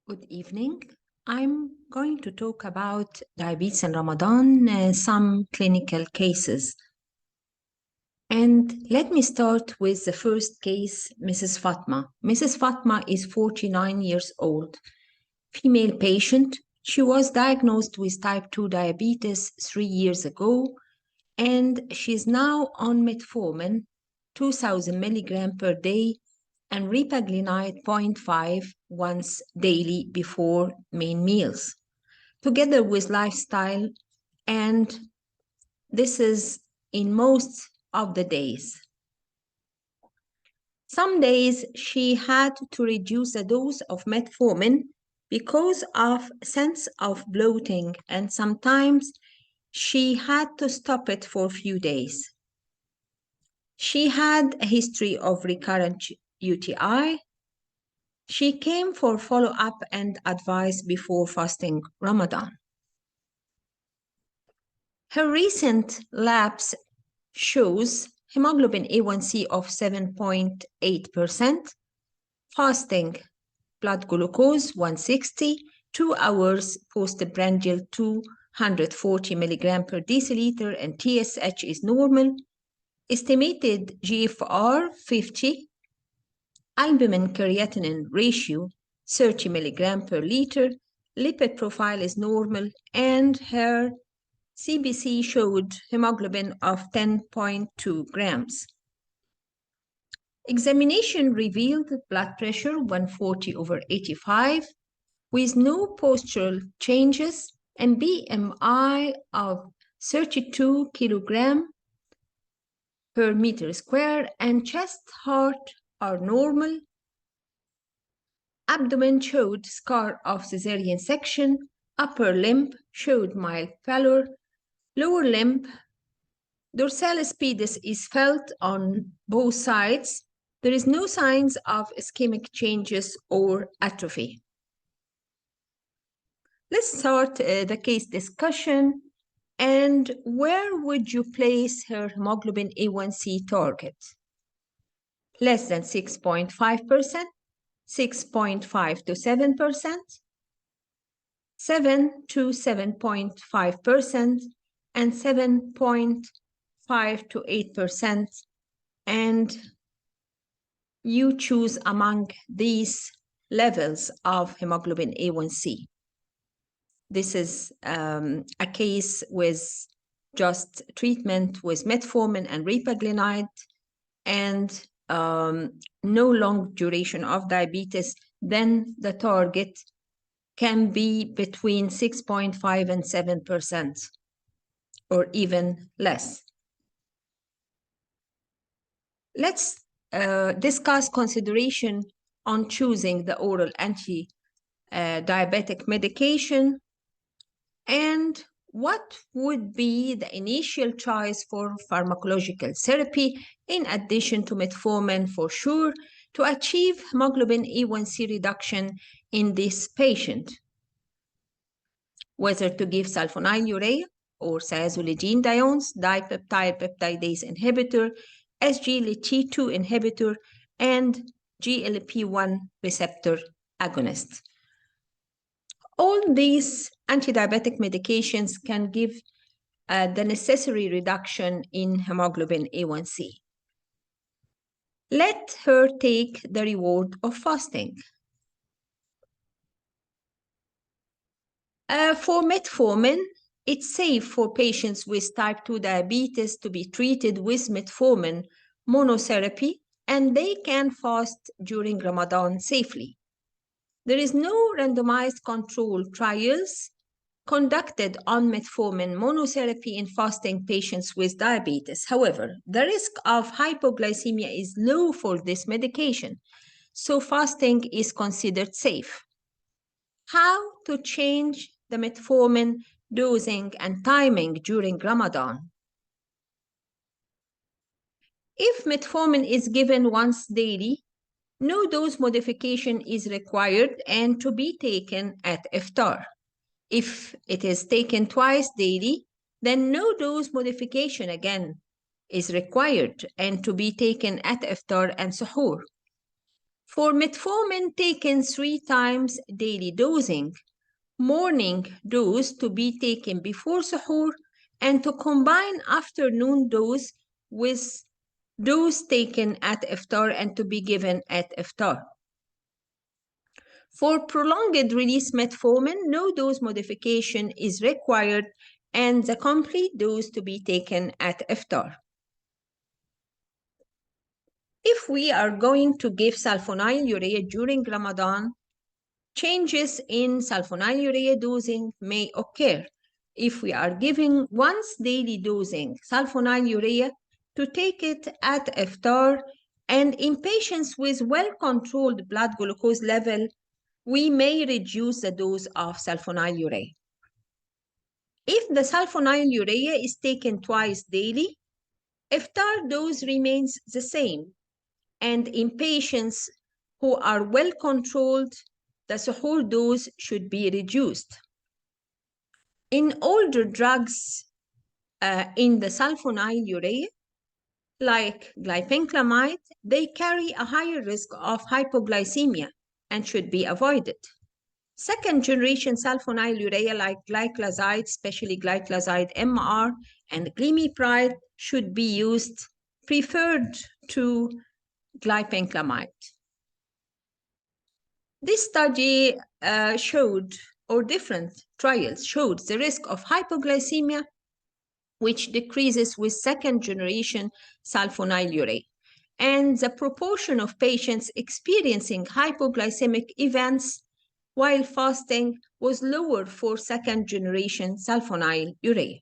Good evening. I'm going to talk about diabetes in Ramadan, some clinical cases. And let me start with the first case, Mrs. Fatma. Mrs. Fatma is 49 years old, female patient. She was diagnosed with type 2 diabetes 3 years ago, and she's now on metformin, 2000 milligram per day, and repaglinide 0.5 once daily before main meals, together with lifestyle, and this is in most of the days. Some days she had to reduce the dose of metformin because of sense of bloating, and sometimes she had to stop it for a few days. She had a history of recurrent UTI. She came for follow-up and advice before fasting Ramadan. Her recent labs shows hemoglobin A1C of 7.8%, fasting blood glucose 160, 2 hours postprandial 240 milligram per deciliter, and TSH is normal. Estimated GFR 50, albumin creatinine ratio 30 milligram per liter, lipid profile is normal, and her CBC showed hemoglobin of 10.2 grams. Examination revealed blood pressure 140/85 with no postural changes and BMI of 32 kilogram per meter square, and chest, heart are normal. Abdomen showed scar of cesarean section, upper limb showed mild pallor, lower limb dorsalis pedis is felt on both sides. There is no signs of ischemic changes or atrophy. Let's start the case discussion. And where would you place her hemoglobin A1C target? Less than 6.5%, 6.5 to 7%, 7 to 7.5%, and 7.5 to 8%. And you choose among these levels of hemoglobin A1C. This is a case with just treatment with metformin and repaglinide and no long duration of diabetes. Then the target can be between 6.5 and 7% or even less. Let's discuss consideration on choosing the oral anti-diabetic medication, and what would be the initial choice for pharmacological therapy in addition to metformin for sure to achieve hemoglobin A1C reduction in this patient? Whether to give sulfonylurea or thiazolidinediones, dipeptide peptidase inhibitor, SGLT2 inhibitor, and GLP-1 receptor agonist. All these anti-diabetic medications can give the necessary reduction in hemoglobin A1C. Let her take the reward of fasting. For metformin, it's safe for patients with type 2 diabetes to be treated with metformin monotherapy, and they can fast during Ramadan safely. There is no randomized controlled trials conducted on metformin monotherapy in fasting patients with diabetes. However, the risk of hypoglycemia is low for this medication, so fasting is considered safe. How to change the metformin dosing and timing during Ramadan? If metformin is given once daily, no dose modification is required and to be taken at iftar. If it is taken twice daily, then no dose modification again is required and to be taken at iftar and suhoor. For metformin taken 3 times daily dosing, morning dose to be taken before suhoor and to combine afternoon dose with dose taken at iftar and to be given at iftar. For prolonged release metformin, no dose modification is required and the complete dose to be taken at iftar. If we are going to give sulfonylurea during Ramadan, changes in sulfonylurea dosing may occur. If we are giving once daily dosing sulfonylurea, to take it at iftar, and in patients with well-controlled blood glucose level, we may reduce the dose of sulfonylurea. If the sulfonylurea is taken twice daily, iftar dose remains the same, and in patients who are well controlled, the suhoor dose should be reduced. In older drugs in the sulfonylurea, like glipenclamide, they carry a higher risk of hypoglycemia and should be avoided. Second generation sulfonylurea like glyclazide, especially glyclazide MR and glimepiride, should be used, preferred to glipenclamide. This study showed, or different trials showed, the risk of hypoglycemia, which decreases with second generation sulfonylurea. And the proportion of patients experiencing hypoglycemic events while fasting was lower for second generation sulfonylurea.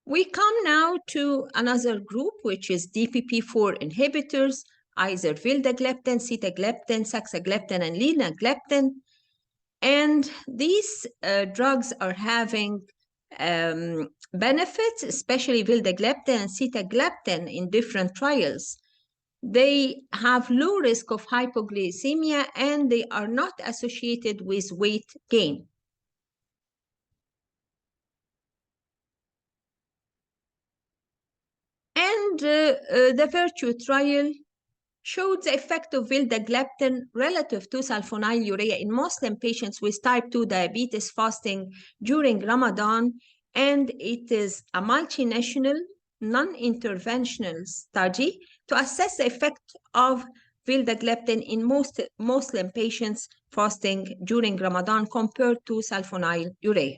We come now to another group, which is DPP-4 inhibitors, either vildagliptin, sitagliptin, saxagliptin, and linagliptin. And these drugs are having benefits, especially vildagliptin and sitagliptin in different trials. They have low risk of hypoglycemia and they are not associated with weight gain. And the Virtue trial showed the effect of vildagliptin relative to sulfonylurea in Muslim patients with type 2 diabetes fasting during Ramadan, and it is a multinational, non-interventional study to assess the effect of vildagliptin in most Muslim patients fasting during Ramadan compared to sulfonylurea.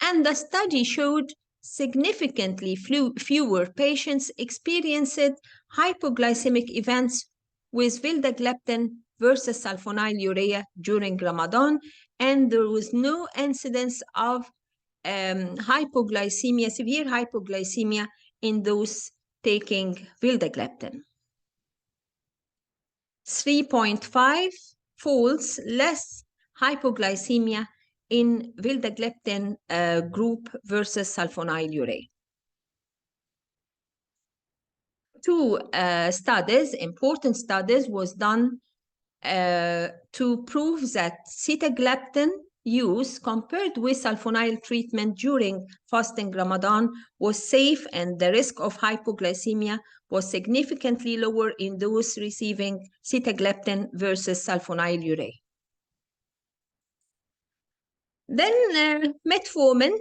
And the study showed significantly fewer patients experienced hypoglycemic events with vildagliptin versus sulfonylurea during Ramadan, and there was no incidence of hypoglycemia, severe hypoglycemia in those taking vildagliptin. 3.5 folds less hypoglycemia in vildagliptin group versus sulfonylurea. Two studies, important studies, was done to prove that sitagliptin use compared with sulfonyl treatment during fasting Ramadan was safe and the risk of hypoglycemia was significantly lower in those receiving sitagliptin versus sulfonylurea. Then metformin,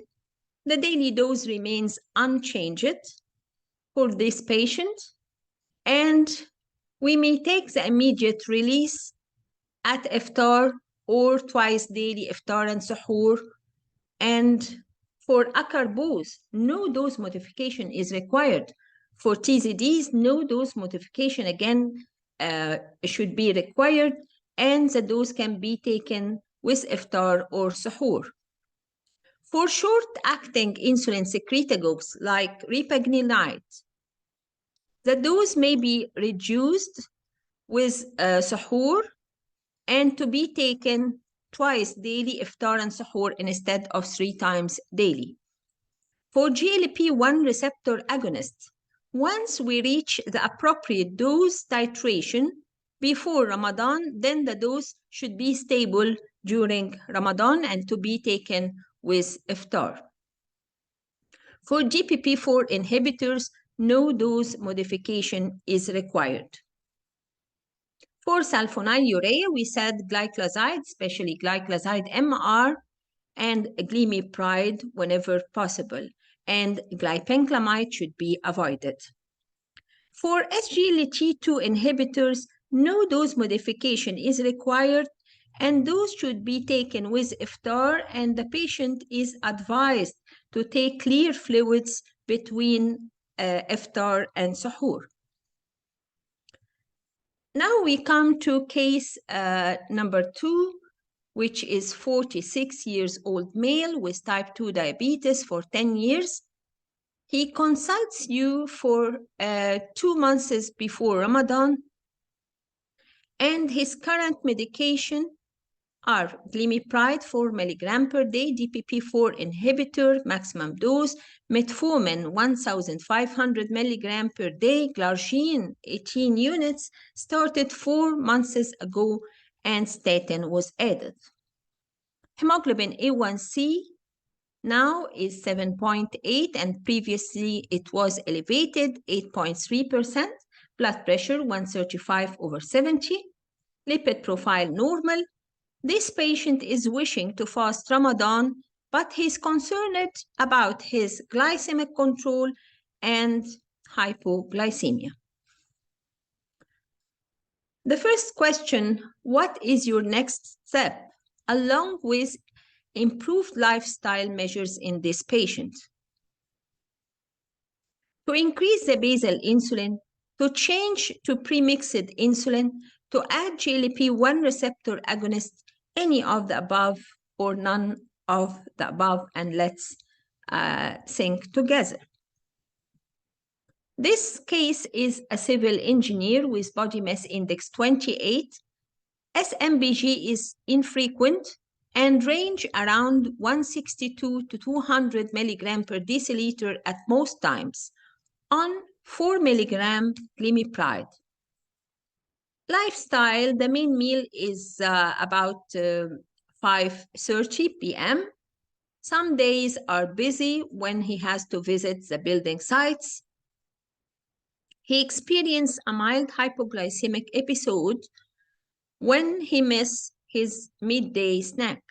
the daily dose remains unchanged for this patient, and we may take the immediate release at iftar or twice daily iftar and suhoor. And for acarbose, no dose modification is required. For TZDs, no dose modification again should be required, and the dose can be taken with iftar or suhoor. For short-acting insulin secretagogues like repagniline, the dose may be reduced with suhoor and to be taken twice daily, iftar and suhoor, instead of 3 times daily. For GLP-1 receptor agonists, once we reach the appropriate dose titration before Ramadan, then the dose should be stable during Ramadan and to be taken with iftar. For DPP-4 inhibitors, no dose modification is required. For sulfonylurea, we said glycoside, especially glycoside MR, and glimepiride whenever possible, and glipenclamide should be avoided. For SGLT2 inhibitors, no dose modification is required, and those should be taken with iftar, and the patient is advised to take clear fluids between iftar and suhoor. Now we come to case number 2, which is 46 years old male with type 2 diabetes for 10 years. He consults you for 2 months before Ramadan, and his current medication are glimepiride 4 mg per day, DPP-4 inhibitor, maximum dose, metformin 1,500 mg per day, glargine 18 units, started 4 months ago, and statin was added. Hemoglobin A1C now is 7.8, and previously it was elevated 8.3%, blood pressure 135/70, lipid profile normal. This patient is wishing to fast Ramadan, but he's concerned about his glycemic control and hypoglycemia. The first question, what is your next step, along with improved lifestyle measures in this patient? To increase the basal insulin, to change to premixed insulin, to add GLP-1 receptor agonist, any of the above or none of the above, and let's think together. This case is a civil engineer with body mass index 28. SMBG is infrequent and range around 162 to 200 milligram per deciliter at most times on 4 milligram glimepiride. Lifestyle, the main meal is about 5:30 p.m. Some days are busy when he has to visit the building sites. He experienced a mild hypoglycemic episode when he missed his midday snack.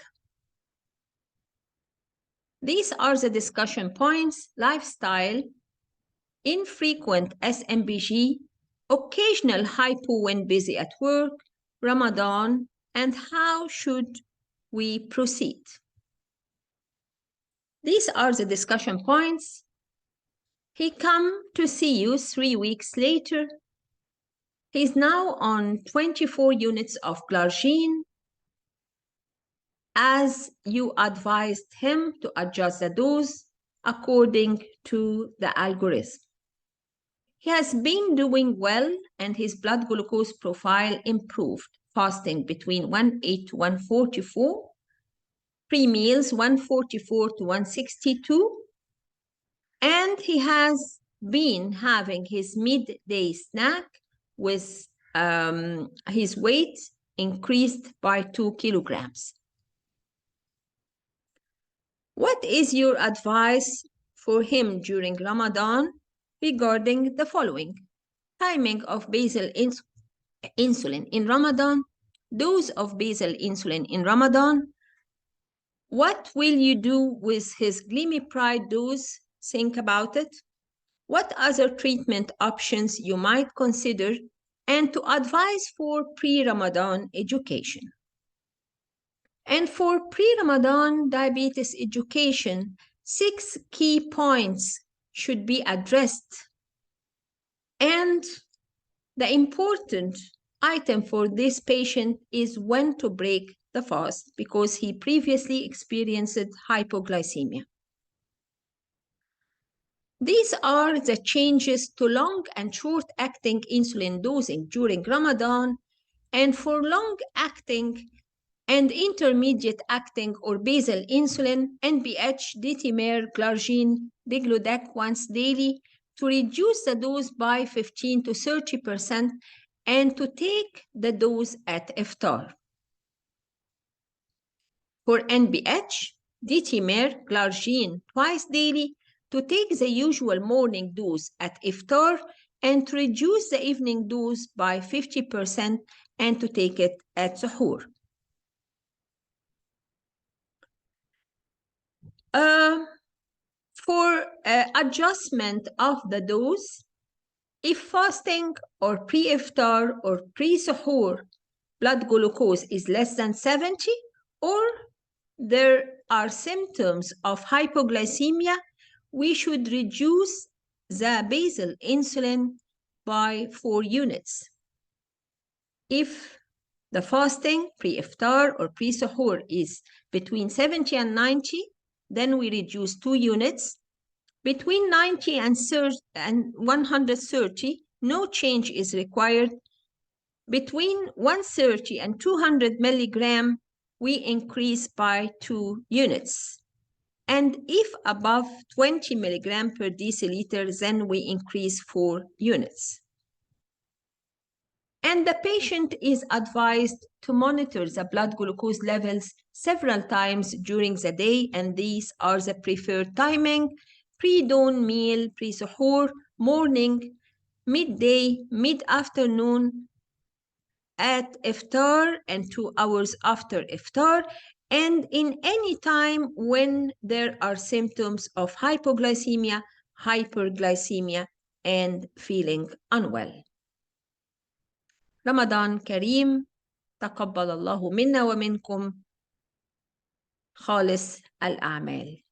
These are the discussion points: lifestyle, infrequent SMBG, occasional hypo when busy at work, Ramadan, and how should we proceed? These are the discussion points. He come to see you 3 weeks later. He's now on 24 units of glargine, as you advised him to adjust the dose according to the algorithm. He has been doing well, and his blood glucose profile improved, fasting between 108 to 144, pre-meals 144 to 162, and he has been having his midday snack with his weight increased by 2 kilograms. What is your advice for him during Ramadan regarding the following? Timing of basal insulin in Ramadan, dose of basal insulin in Ramadan. What will you do with his glimepiride dose? Think about it. What other treatment options you might consider, and to advise for pre-Ramadan education. And for pre-Ramadan diabetes education, 6 key points should be addressed. And the important item for this patient is when to break the fast, because he previously experienced hypoglycemia. These are the changes to long and short-acting insulin dosing during Ramadan, and for long-acting and intermediate-acting or basal insulin, NPH, DTMR, glargine, degludec once daily, to reduce the dose by 15 to 30% and to take the dose at iftar. For NPH, DTMR, glargine twice daily, to take the usual morning dose at iftar and to reduce the evening dose by 50% and to take it at suhoor. For adjustment of the dose, if fasting or pre-iftar or pre-suhoor blood glucose is less than 70, or there are symptoms of hypoglycemia, we should reduce the basal insulin by 4 units. If the fasting pre-iftar or pre-suhoor is between 70 and 90, then we reduce 2 units. Between 90 and 130, no change is required. Between 130 and 200 milligram, we increase by 2 units. And if above 20 milligram per deciliter, then we increase 4 units. And the patient is advised to monitor the blood glucose levels several times during the day, and these are the preferred timing: pre-dawn meal, pre-suhoor, morning, midday, mid-afternoon, at iftar, and 2 hours after iftar, and in any time when there are symptoms of hypoglycemia, hyperglycemia, and feeling unwell. رمضان كريم، تقبل الله منا ومنكم خالص الأعمال.